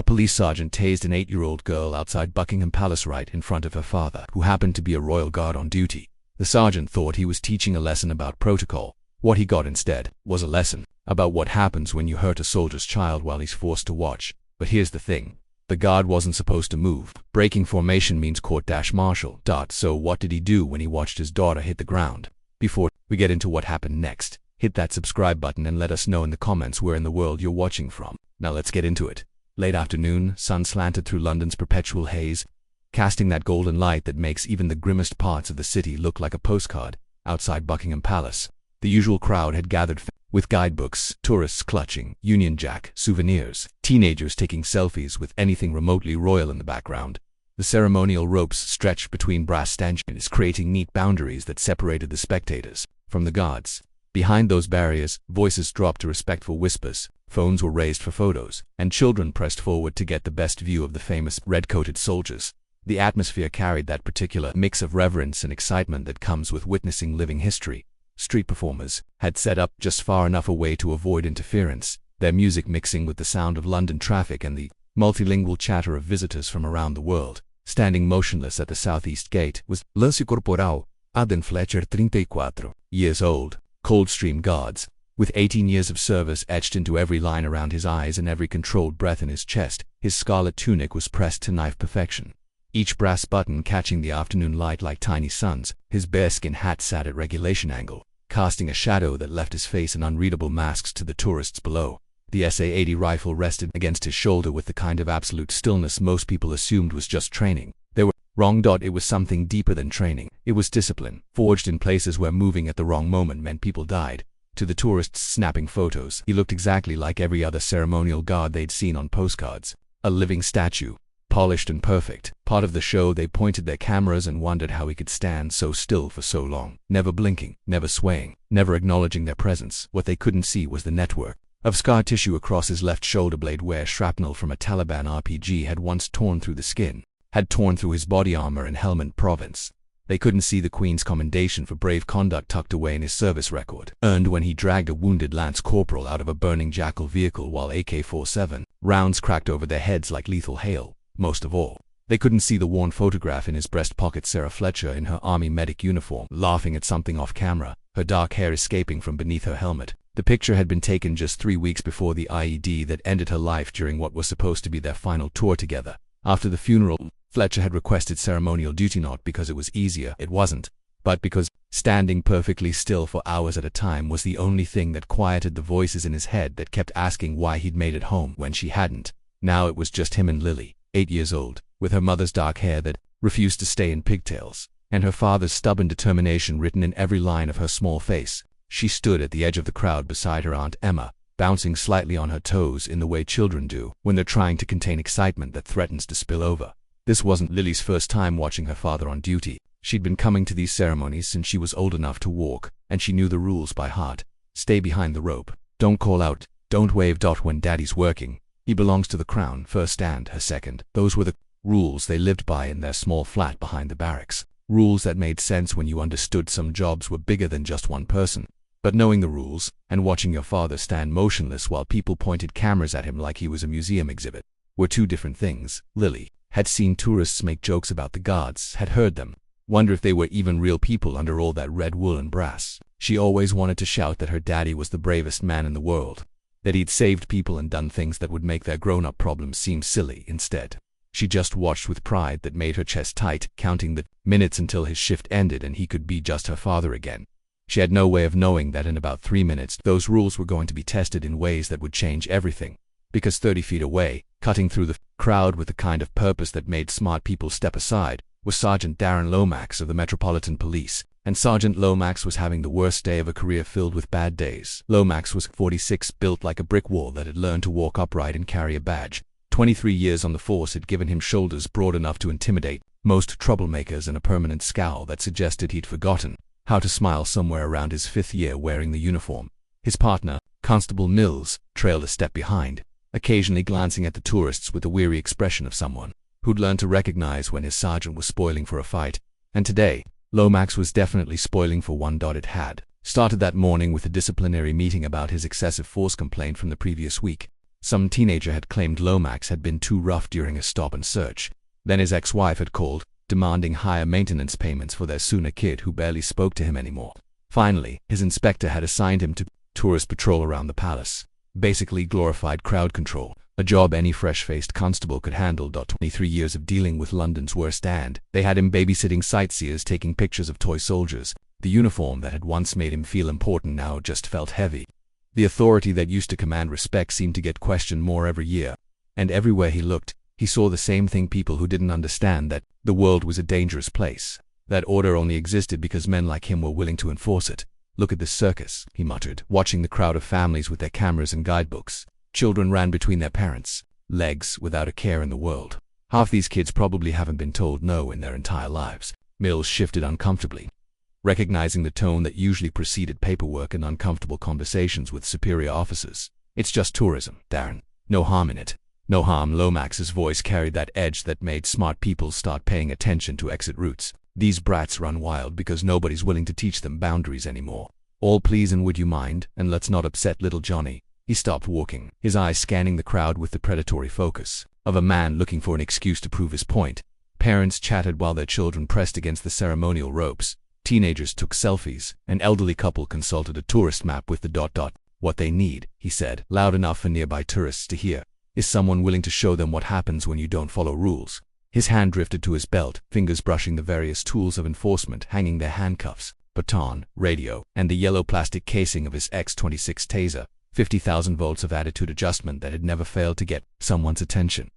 A police sergeant tased an 8-year-old girl outside Buckingham Palace right in front of her father, who happened to be a royal guard on duty. The sergeant thought he was teaching a lesson about protocol. What he got instead was a lesson about what happens when you hurt a soldier's child while he's forced to watch. But here's the thing. The guard wasn't supposed to move. Breaking formation means court-martial. So what did he do when he watched his daughter hit the ground? Before we get into what happened next, hit that subscribe button and let us know in the comments where in the world you're watching from. Now let's get into it. Late afternoon, sun slanted through London's perpetual haze, casting that golden light that makes even the grimmest parts of the city look like a postcard. Outside Buckingham Palace, the usual crowd had gathered with guidebooks, tourists clutching Union Jack souvenirs, teenagers taking selfies with anything remotely royal in the background. The ceremonial ropes stretched between brass stanchions, creating neat boundaries that separated the spectators from the guards. Behind those barriers, voices dropped to respectful whispers, phones were raised for photos, and children pressed forward to get the best view of the famous red-coated soldiers. The atmosphere carried that particular mix of reverence and excitement that comes with witnessing living history. Street performers had set up just far enough away to avoid interference, their music mixing with the sound of London traffic and the multilingual chatter of visitors from around the world. Standing motionless at the southeast gate was Lance Corporal Aden Fletcher, 34 years old, Coldstream Guards, with 18 years of service etched into every line around his eyes and every controlled breath in his chest. His scarlet tunic was pressed to knife perfection, each brass button catching the afternoon light like tiny suns. His bearskin hat sat at regulation angle, casting a shadow that left his face an unreadable mask to the tourists below. The SA-80 rifle rested against his shoulder with the kind of absolute stillness most people assumed was just training. They were wrong. It was something deeper than training. It was discipline, forged in places where moving at the wrong moment meant people died. To the tourists snapping photos, he looked exactly like every other ceremonial guard they'd seen on postcards. A living statue, polished and perfect. Part of the show, they pointed their cameras and wondered how he could stand so still for so long, never blinking, never swaying, never acknowledging their presence. What they couldn't see was the network of scar tissue across his left shoulder blade where shrapnel from a Taliban RPG had once torn through the skin, had torn through his body armor in Helmand Province. They couldn't see the Queen's commendation for brave conduct tucked away in his service record, earned when he dragged a wounded lance corporal out of a burning Jackal vehicle while AK-47 rounds cracked over their heads like lethal hail. Most of all, they couldn't see the worn photograph in his breast pocket. Sarah Fletcher in her army medic uniform, laughing at something off camera, her dark hair escaping from beneath her helmet. The picture had been taken just 3 weeks before the IED that ended her life during what was supposed to be their final tour together. After the funeral, Fletcher had requested ceremonial duty not because it was easier, it wasn't, but because standing perfectly still for hours at a time was the only thing that quieted the voices in his head that kept asking why he'd made it home when she hadn't. Now it was just him and Lily, 8 years old, with her mother's dark hair that refused to stay in pigtails, and her father's stubborn determination written in every line of her small face. She stood at the edge of the crowd beside her Aunt Emma, bouncing slightly on her toes in the way children do when they're trying to contain excitement that threatens to spill over. This wasn't Lily's first time watching her father on duty. She'd been coming to these ceremonies since she was old enough to walk, and she knew the rules by heart. Stay behind the rope. Don't call out. Don't wave. When Daddy's working, he belongs to the crown first and her second. Those were the rules they lived by in their small flat behind the barracks. Rules that made sense when you understood some jobs were bigger than just one person. But knowing the rules, and watching your father stand motionless while people pointed cameras at him like he was a museum exhibit, were two different things. Lily had seen tourists make jokes about the guards, had heard them wonder if they were even real people under all that red wool and brass. She always wanted to shout that her daddy was the bravest man in the world, that he'd saved people and done things that would make their grown-up problems seem silly. Instead, she just watched with pride that made her chest tight, counting the minutes until his shift ended and he could be just her father again. She had no way of knowing that in about 3 minutes those rules were going to be tested in ways that would change everything. Because 30 feet away, cutting through the crowd with the kind of purpose that made smart people step aside, was Sergeant Darren Lomax of the Metropolitan Police. And Sergeant Lomax was having the worst day of a career filled with bad days. Lomax was 46, built like a brick wall that had learned to walk upright and carry a badge. 23 years on the force had given him shoulders broad enough to intimidate most troublemakers and a permanent scowl that suggested he'd forgotten how to smile somewhere around his 5th year wearing the uniform. His partner, Constable Mills, trailed a step behind, occasionally glancing at the tourists with the weary expression of someone who'd learned to recognize when his sergeant was spoiling for a fight. And today, Lomax was definitely spoiling for one. It had started that morning with a disciplinary meeting about his excessive force complaint from the previous week. Some teenager had claimed Lomax had been too rough during a stop and search. Then his ex-wife had called, demanding higher maintenance payments for their sooner kid who barely spoke to him anymore. Finally, his inspector had assigned him to tourist patrol around the palace. Basically glorified crowd control, a job any fresh-faced constable could handle. 23 years of dealing with London's worst, and they had him babysitting sightseers, taking pictures of toy soldiers. The uniform that had once made him feel important now just felt heavy. The authority that used to command respect seemed to get questioned more every year. And everywhere he looked, he saw the same thing: people who didn't understand that the world was a dangerous place, that order only existed because men like him were willing to enforce it. "Look at this circus," he muttered, watching the crowd of families with their cameras and guidebooks. Children ran between their parents' legs without a care in the world. Half these kids probably haven't been told no in their entire lives. Mills shifted uncomfortably, recognizing the tone that usually preceded paperwork and uncomfortable conversations with superior officers. "It's just tourism, Darren. No harm in it." "No harm." Lomax's voice carried that edge that made smart people start paying attention to exit routes. "These brats run wild because nobody's willing to teach them boundaries anymore. All please, and would you mind, and let's not upset little Johnny." He stopped walking, his eyes scanning the crowd with the predatory focus of a man looking for an excuse to prove his point. Parents chatted while their children pressed against the ceremonial ropes. Teenagers took selfies. An elderly couple consulted a tourist map with the ... "What they need," he said, loud enough for nearby tourists to hear, "is someone willing to show them what happens when you don't follow rules." His hand drifted to his belt, fingers brushing the various tools of enforcement hanging there: handcuffs, baton, radio, and the yellow plastic casing of his X-26 taser. 50,000 volts of attitude adjustment that had never failed to get someone's attention.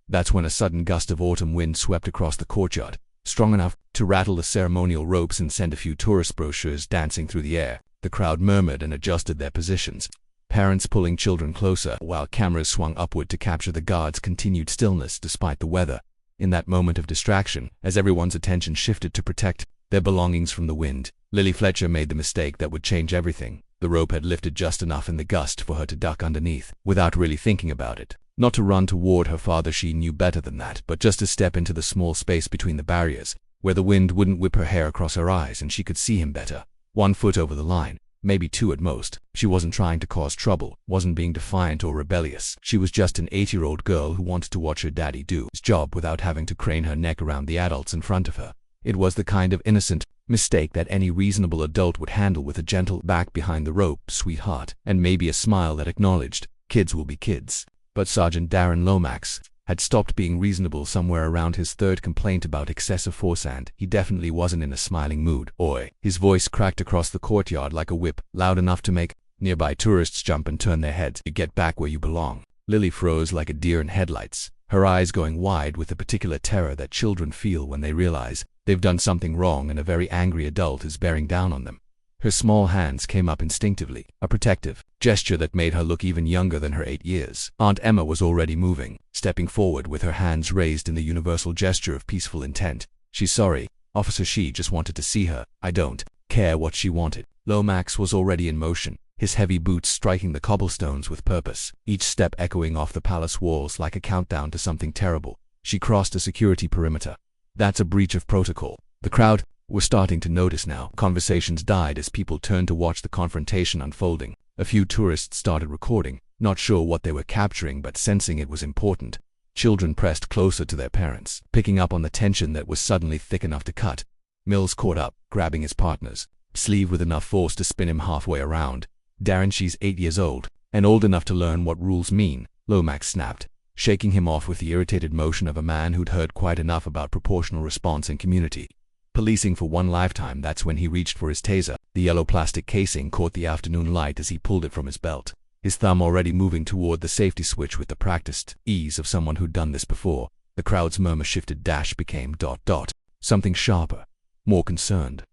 That's when a sudden gust of autumn wind swept across the courtyard, strong enough to rattle the ceremonial ropes and send a few tourist brochures dancing through the air. The crowd murmured and adjusted their positions, parents pulling children closer, while cameras swung upward to capture the guards' continued stillness despite the weather. In that moment of distraction, as everyone's attention shifted to protect their belongings from the wind, Lily Fletcher made the mistake that would change everything. The rope had lifted just enough in the gust for her to duck underneath, without really thinking about it. Not to run toward her father, she knew better than that, but just to step into the small space between the barriers, where the wind wouldn't whip her hair across her eyes and she could see him better. 1 foot over the line, maybe 2 at most. She wasn't trying to cause trouble, wasn't being defiant or rebellious. She was just an 8-year-old girl who wanted to watch her daddy do his job without having to crane her neck around the adults in front of her. It was the kind of innocent mistake that any reasonable adult would handle with a gentle "back behind the rope, sweetheart," and maybe a smile that acknowledged, "Kids will be kids." But Sergeant Darren Lomax had stopped being reasonable somewhere around his 3rd complaint about excessive force, and he definitely wasn't in a smiling mood. "Oi!" His voice cracked across the courtyard like a whip, loud enough to make nearby tourists jump and turn their heads. "You get back where you belong." Lily froze like a deer in headlights, her eyes going wide with the particular terror that children feel when they realize they've done something wrong and a very angry adult is bearing down on them. Her small hands came up instinctively, a protective gesture that made her look even younger than her 8 years. Aunt Emma was already moving, stepping forward with her hands raised in the universal gesture of peaceful intent. "She's sorry, officer. She just wanted to see her." "I don't care what she wanted." Lomax was already in motion, his heavy boots striking the cobblestones with purpose, each step echoing off the palace walls like a countdown to something terrible. She crossed a security perimeter. "That's a breach of protocol." The crowd were starting to notice now. Conversations died as people turned to watch the confrontation unfolding. A few tourists started recording, not sure what they were capturing but sensing it was important. Children pressed closer to their parents, picking up on the tension that was suddenly thick enough to cut. Mills caught up, grabbing his partner's sleeve with enough force to spin him halfway around. "Darren, she's 8 years old, and old enough to learn what rules mean," Lomax snapped, shaking him off with the irritated motion of a man who'd heard quite enough about proportional response in community policing for one lifetime. That's when he reached for his taser. The yellow plastic casing caught the afternoon light as he pulled it from his belt, his thumb already moving toward the safety switch with the practiced ease of someone who'd done this before. The crowd's murmur shifted, became ... something sharper, more concerned.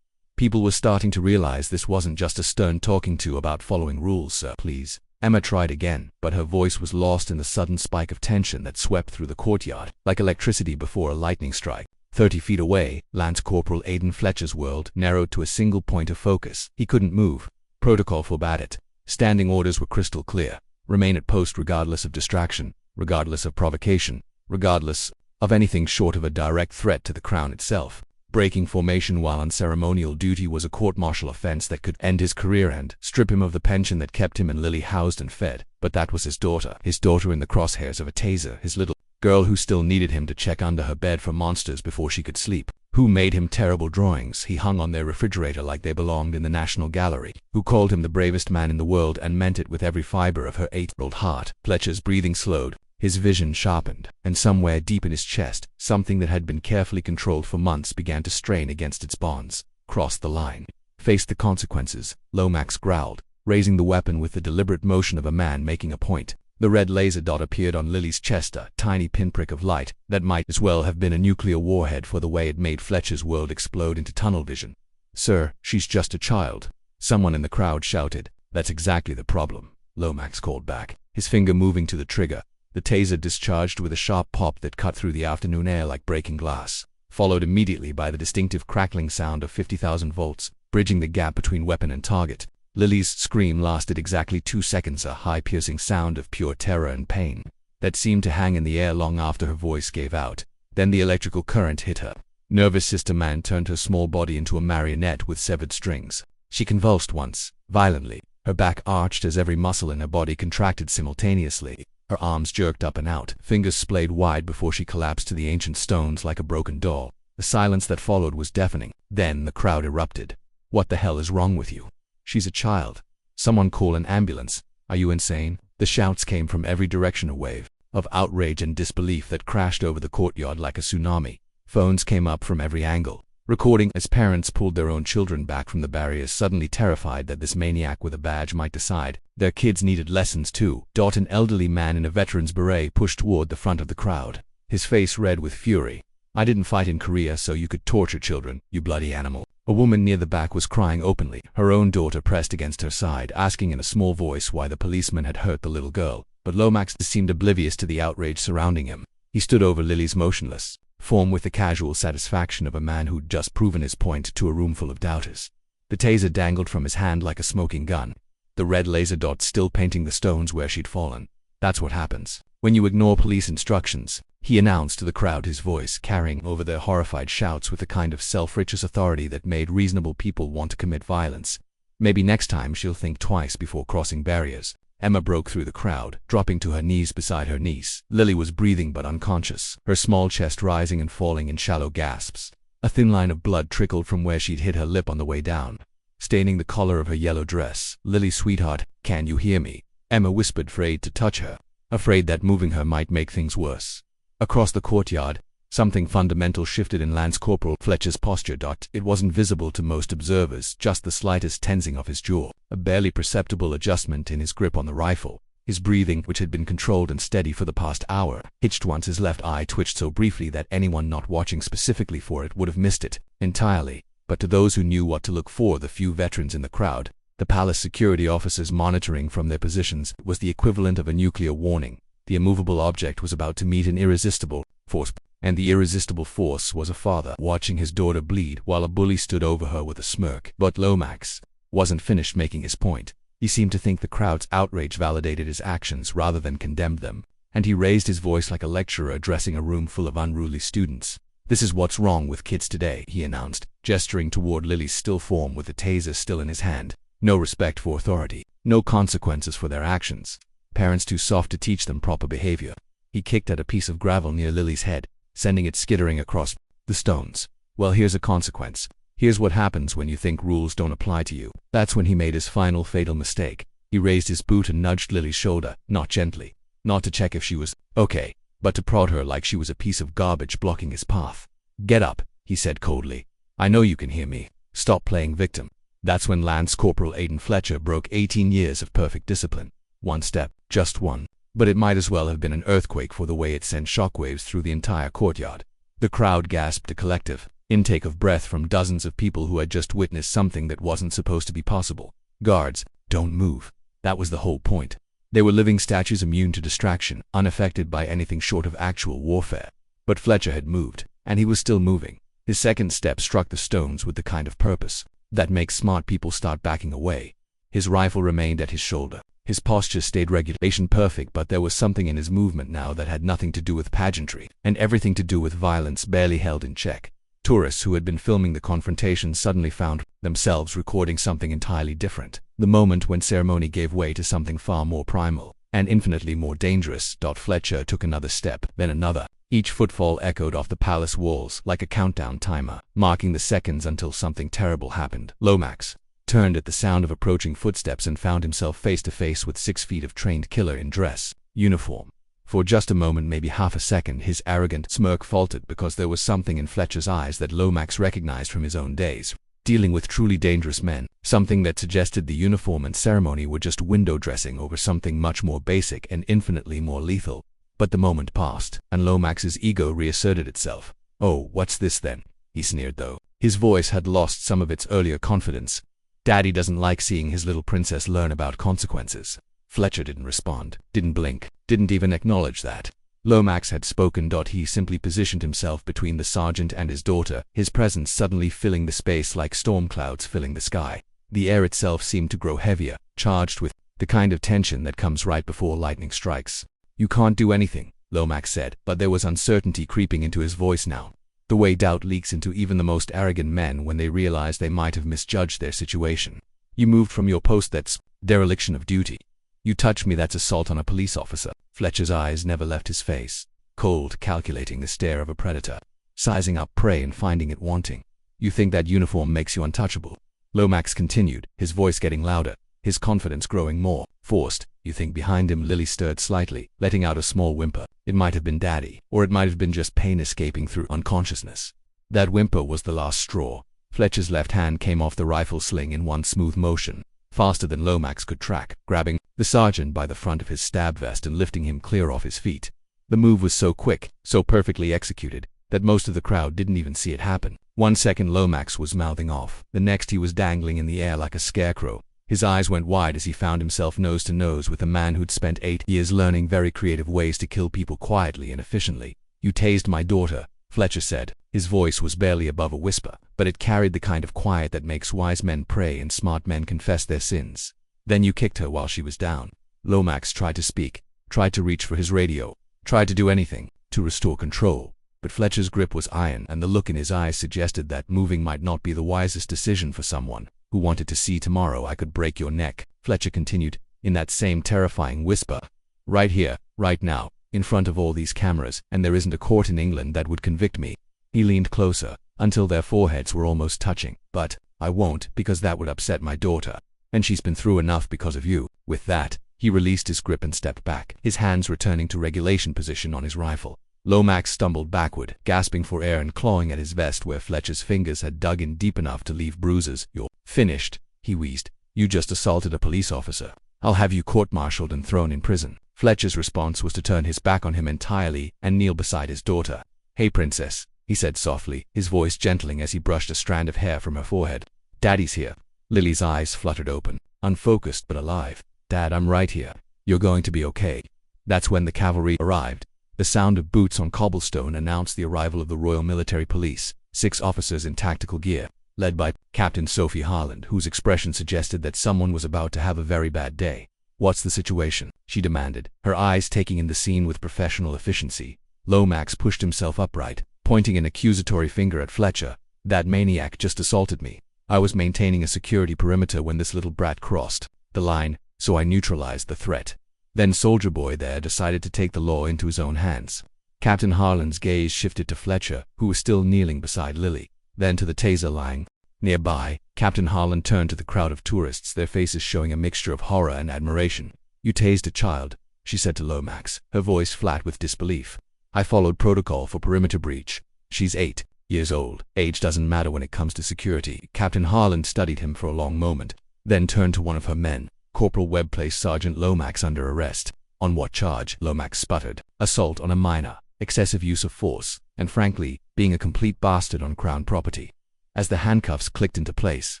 People were starting to realize this wasn't just a stern talking to about following rules. "Sir, please." Emma tried again, but her voice was lost in the sudden spike of tension that swept through the courtyard, like electricity before a lightning strike. 30 feet away, Lance Corporal Aidan Fletcher's world narrowed to a single point of focus. He couldn't move. Protocol forbade it. Standing orders were crystal clear. Remain at post regardless of distraction, regardless of provocation, regardless of anything short of a direct threat to the crown itself. Breaking formation while on ceremonial duty was a court-martial offense that could end his career and strip him of the pension that kept him and Lily housed and fed. But that was his daughter in the crosshairs of a taser, his little girl who still needed him to check under her bed for monsters before she could sleep, who made him terrible drawings he hung on their refrigerator like they belonged in the National Gallery, who called him the bravest man in the world and meant it with every fiber of her 8-year-old heart. Fletcher's breathing slowed, his vision sharpened, and somewhere deep in his chest, something that had been carefully controlled for months began to strain against its bonds. Cross the line. Face the consequences, Lomax growled, raising the weapon with the deliberate motion of a man making a point. The red laser dot appeared on Lily's chest, a tiny pinprick of light that might as well have been a nuclear warhead for the way it made Fletcher's world explode into tunnel vision. "Sir, she's just a child," someone in the crowd shouted. "That's exactly the problem," Lomax called back, his finger moving to the trigger. The taser discharged with a sharp pop that cut through the afternoon air like breaking glass, followed immediately by the distinctive crackling sound of 50,000 volts, bridging the gap between weapon and target. Lily's scream lasted exactly 2 seconds, a high piercing sound of pure terror and pain that seemed to hang in the air long after her voice gave out. Then the electrical current hit her nervous system and turned her small body into a marionette with severed strings. She convulsed once, violently, her back arched as every muscle in her body contracted simultaneously. Her arms jerked up and out, fingers splayed wide before she collapsed to the ancient stones like a broken doll. The silence that followed was deafening. Then the crowd erupted. "What the hell is wrong with you? She's a child. Someone call an ambulance. Are you insane?" The shouts came from every direction, a wave of outrage and disbelief that crashed over the courtyard like a tsunami. Phones came up from every angle, recording as parents pulled their own children back from the barriers, suddenly terrified that this maniac with a badge might decide their kids needed lessons too. An elderly man in a veteran's beret pushed toward the front of the crowd, his face red with fury. "I didn't fight in Korea so you could torture children, you bloody animal." A woman near the back was crying openly, her own daughter pressed against her side, asking in a small voice why the policeman had hurt the little girl. But Lomax seemed oblivious to the outrage surrounding him. He stood over Lily's motionless form with the casual satisfaction of a man who'd just proven his point to a room full of doubters. The taser dangled from his hand like a smoking gun, the red laser dot still painting the stones where she'd fallen. "That's what happens when you ignore police instructions," he announced to the crowd, his voice carrying over their horrified shouts with a kind of self-righteous authority that made reasonable people want to commit violence. "Maybe next time she'll think twice before crossing barriers." Emma broke through the crowd, dropping to her knees beside her niece. Lily was breathing but unconscious, her small chest rising and falling in shallow gasps. A thin line of blood trickled from where she'd hit her lip on the way down, staining the collar of her yellow dress. "Lily, sweetheart, can you hear me?" Emma whispered, afraid to touch her, afraid that moving her might make things worse. Across the courtyard, something fundamental shifted in Lance Corporal Fletcher's posture. It wasn't visible to most observers, just the slightest tensing of his jaw, a barely perceptible adjustment in his grip on the rifle. His breathing, which had been controlled and steady for the past hour, hitched once. His left eye twitched so briefly that anyone not watching specifically for it would have missed it entirely. But to those who knew what to look for, the few veterans in the crowd, the palace security officers monitoring from their positions, was the equivalent of a nuclear warning. The immovable object was about to meet an irresistible force. And the irresistible force was a father watching his daughter bleed while a bully stood over her with a smirk. But Lomax wasn't finished making his point. He seemed to think the crowd's outrage validated his actions rather than condemned them, and he raised his voice like a lecturer addressing a room full of unruly students. "This is what's wrong with kids today," he announced, gesturing toward Lily's still form with the taser still in his hand. "No respect for authority, no consequences for their actions. Parents too soft to teach them proper behavior." He kicked at a piece of gravel near Lily's head, sending it skittering across the stones. "Well, here's a consequence. Here's what happens when you think rules don't apply to you." That's when he made his final fatal mistake. He raised his boot and nudged Lily's shoulder, not gently, not to check if she was okay, but to prod her like she was a piece of garbage blocking his path. "Get up," he said coldly. "I know you can hear me. Stop playing victim." That's when Lance Corporal Aiden Fletcher broke 18 years of perfect discipline. One step, just one. But it might as well have been an earthquake for the way it sent shockwaves through the entire courtyard. The crowd gasped a collective intake of breath from dozens of people who had just witnessed something that wasn't supposed to be possible. Guards, don't move. That was the whole point. They were living statues immune to distraction, unaffected by anything short of actual warfare. But Fletcher had moved, and he was still moving. His second step struck the stones with the kind of purpose that makes smart people start backing away. His rifle remained at his shoulder. His posture stayed regulation perfect, but there was something in his movement now that had nothing to do with pageantry, and everything to do with violence barely held in check. Tourists who had been filming the confrontation suddenly found themselves recording something entirely different. The moment when ceremony gave way to something far more primal and infinitely more dangerous. Fletcher took another step, then another. Each footfall echoed off the palace walls like a countdown timer, marking the seconds until something terrible happened. Lomax turned at the sound of approaching footsteps and found himself face to face with 6 feet of trained killer in dress uniform. For just a moment, maybe half a second, his arrogant smirk faltered because there was something in Fletcher's eyes that Lomax recognized from his own days, dealing with truly dangerous men, something that suggested the uniform and ceremony were just window dressing over something much more basic and infinitely more lethal. But the moment passed, and Lomax's ego reasserted itself. "Oh, what's this then?" he sneered, though his voice had lost some of its earlier confidence. "Daddy doesn't like seeing his little princess learn about consequences." Fletcher didn't respond, didn't blink, didn't even acknowledge that Lomax had spoken. He simply positioned himself between the sergeant and his daughter, his presence suddenly filling the space like storm clouds filling the sky. The air itself seemed to grow heavier, charged with the kind of tension that comes right before lightning strikes. "You can't do anything," Lomax said, but there was uncertainty creeping into his voice now, the way doubt leaks into even the most arrogant men when they realize they might have misjudged their situation. "You moved from your post, that's dereliction of duty. You touch me, that's assault on a police officer." Fletcher's eyes never left his face, cold, calculating, the stare of a predator, sizing up prey and finding it wanting. "You think that uniform makes you untouchable?" Lomax continued, his voice getting louder, his confidence growing more forced. "You think?" Behind him, Lily stirred slightly, letting out a small whimper. It might have been Daddy, or it might have been just pain escaping through unconsciousness. That whimper was the last straw. Fletcher's left hand came off the rifle sling in one smooth motion, faster than Lomax could track, grabbing the sergeant by the front of his stab vest and lifting him clear off his feet. The move was so quick, so perfectly executed, that most of the crowd didn't even see it happen. 1 second Lomax was mouthing off. The next he was dangling in the air like a scarecrow. His eyes went wide as he found himself nose to nose with a man who'd spent 8 years learning very creative ways to kill people quietly and efficiently. "You tased my daughter," Fletcher said. His voice was barely above a whisper, but it carried the kind of quiet that makes wise men pray and smart men confess their sins. "Then you kicked her while she was down." Lomax tried to speak, tried to reach for his radio, tried to do anything to restore control, but Fletcher's grip was iron, and the look in his eyes suggested that moving might not be the wisest decision for someone who wanted to see tomorrow. "I could break your neck," Fletcher continued, in that same terrifying whisper. "Right here, right now, in front of all these cameras, and there isn't a court in England that would convict me." He leaned closer, until their foreheads were almost touching. "But I won't, because that would upset my daughter. And she's been through enough because of you." With that, he released his grip and stepped back, his hands returning to regulation position on his rifle. Lomax stumbled backward, gasping for air and clawing at his vest where Fletcher's fingers had dug in deep enough to leave bruises. "You're finished," he wheezed. "You just assaulted a police officer. I'll have you court-martialed and thrown in prison." Fletcher's response was to turn his back on him entirely and kneel beside his daughter. "Hey, princess," he said softly, his voice gentling as he brushed a strand of hair from her forehead. "Daddy's here." Lily's eyes fluttered open, unfocused but alive. "Dad, I'm right here. You're going to be okay." That's when the cavalry arrived. The sound of boots on cobblestone announced the arrival of the Royal Military Police, 6 officers in tactical gear, led by Captain Sophie Harland, whose expression suggested that someone was about to have a very bad day. "What's the situation?" she demanded, her eyes taking in the scene with professional efficiency. Lomax pushed himself upright, pointing an accusatory finger at Fletcher. "That maniac just assaulted me. I was maintaining a security perimeter when this little brat crossed the line, so I neutralized the threat. Then Soldier Boy there decided to take the law into his own hands." Captain Harland's gaze shifted to Fletcher, who was still kneeling beside Lily, then to the taser lying nearby. Captain Harland turned to the crowd of tourists, their faces showing a mixture of horror and admiration. "You tased a child," she said to Lomax, her voice flat with disbelief. "I followed protocol for perimeter breach. She's 8 years old. Age doesn't matter when it comes to security." Captain Harland studied him for a long moment, then turned to one of her men. "Corporal Webb placed Sergeant Lomax under arrest." "On what charge?" Lomax sputtered. "Assault on a minor, excessive use of force, and frankly, being a complete bastard on Crown property." As the handcuffs clicked into place,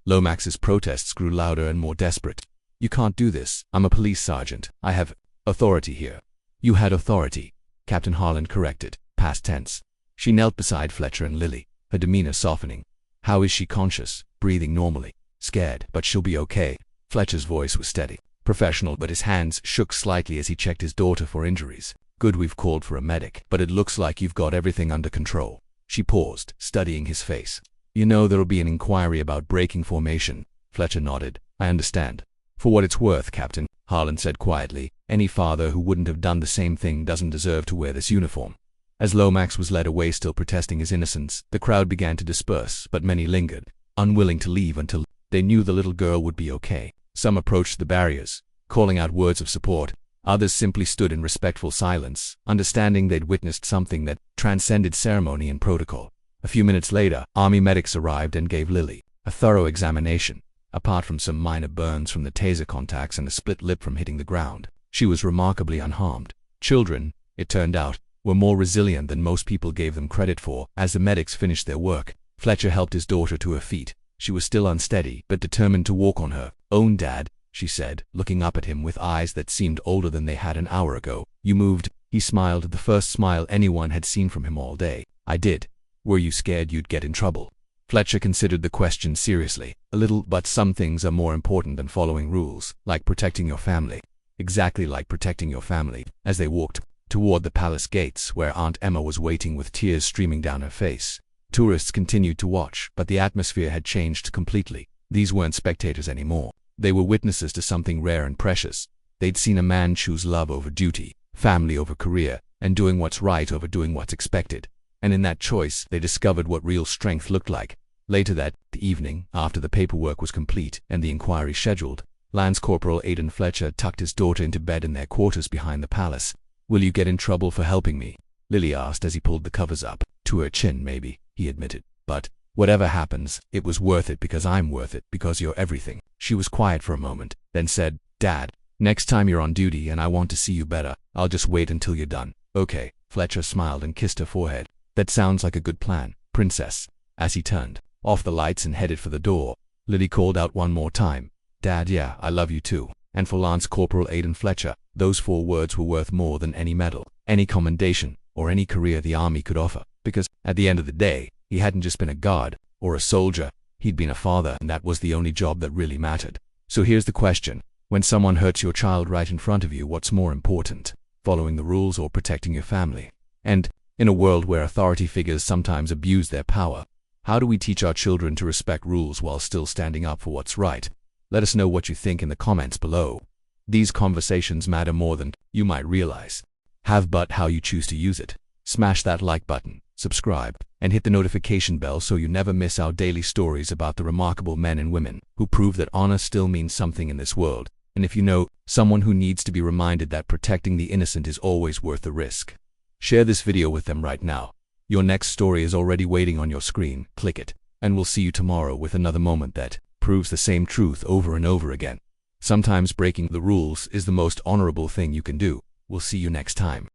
Lomax's protests grew louder and more desperate. "You can't do this. I'm a police sergeant. I have authority here." "You had authority," Captain Harland corrected, past tense. She knelt beside Fletcher and Lily, her demeanor softening. "How is she? Conscious, breathing normally, scared, but she'll be okay." Fletcher's voice was steady, professional, but his hands shook slightly as he checked his daughter for injuries. "Good, we've called for a medic, but it looks like you've got everything under control." She paused, studying his face. You know there'll be an inquiry about breaking formation. Fletcher nodded. I understand. For what it's worth, Captain, Harlan said quietly, any father who wouldn't have done the same thing doesn't deserve to wear this uniform. As Lomax was led away still protesting his innocence, the crowd began to disperse, but many lingered, unwilling to leave until they knew the little girl would be okay. Some approached the barriers, calling out words of support. Others simply stood in respectful silence, understanding they'd witnessed something that transcended ceremony and protocol. A few minutes later, Army medics arrived and gave Lily a thorough examination. Apart from some minor burns from the taser contacts and a split lip from hitting the ground, she was remarkably unharmed. Children, it turned out, were more resilient than most people gave them credit for. As the medics finished their work, Fletcher helped his daughter to her feet. She was still unsteady, but determined to walk on her own. Dad, she said, looking up at him with eyes that seemed older than they had an hour ago. You moved. He smiled, the first smile anyone had seen from him all day. I did. Were you scared you'd get in trouble? Fletcher considered the question seriously. A little, but some things are more important than following rules, like protecting your family. Exactly like protecting your family. As they walked toward the palace gates, where Aunt Emma was waiting with tears streaming down her face, tourists continued to watch, but the atmosphere had changed completely. These weren't spectators anymore. They were witnesses to something rare and precious. They'd seen a man choose love over duty, family over career, and doing what's right over doing what's expected. And in that choice, they discovered what real strength looked like. Later that evening, after the paperwork was complete and the inquiry scheduled, Lance Corporal Aidan Fletcher tucked his daughter into bed in their quarters behind the palace. Will you get in trouble for helping me? Lily asked as he pulled the covers up. To her chin, maybe, he admitted. But whatever happens, it was worth it because I'm worth it, because you're everything. She was quiet for a moment, then said, Dad, next time you're on duty and I want to see you better, I'll just wait until you're done. Okay. Fletcher smiled and kissed her forehead. That sounds like a good plan, Princess. As he turned off the lights and headed for the door, Lily called out one more time, Dad, yeah, I love you too. And for Lance Corporal Aidan Fletcher, those 4 words were worth more than any medal, any commendation, or any career the army could offer, because, at the end of the day, he hadn't just been a guard or a soldier, he'd been a father, and that was the only job that really mattered. So here's the question. When someone hurts your child right in front of you, what's more important, following the rules or protecting your family? And, in a world where authority figures sometimes abuse their power, how do we teach our children to respect rules while still standing up for what's right? Let us know what you think in the comments below. These conversations matter more than you might realize. Have but how you choose to use it. Smash that like button, subscribe, and hit the notification bell so you never miss our daily stories about the remarkable men and women who prove that honor still means something in this world. And if you know someone who needs to be reminded that protecting the innocent is always worth the risk, share this video with them right now. Your next story is already waiting on your screen. Click it, and we'll see you tomorrow with another moment that proves the same truth over and over again. Sometimes breaking the rules is the most honorable thing you can do. We'll see you next time.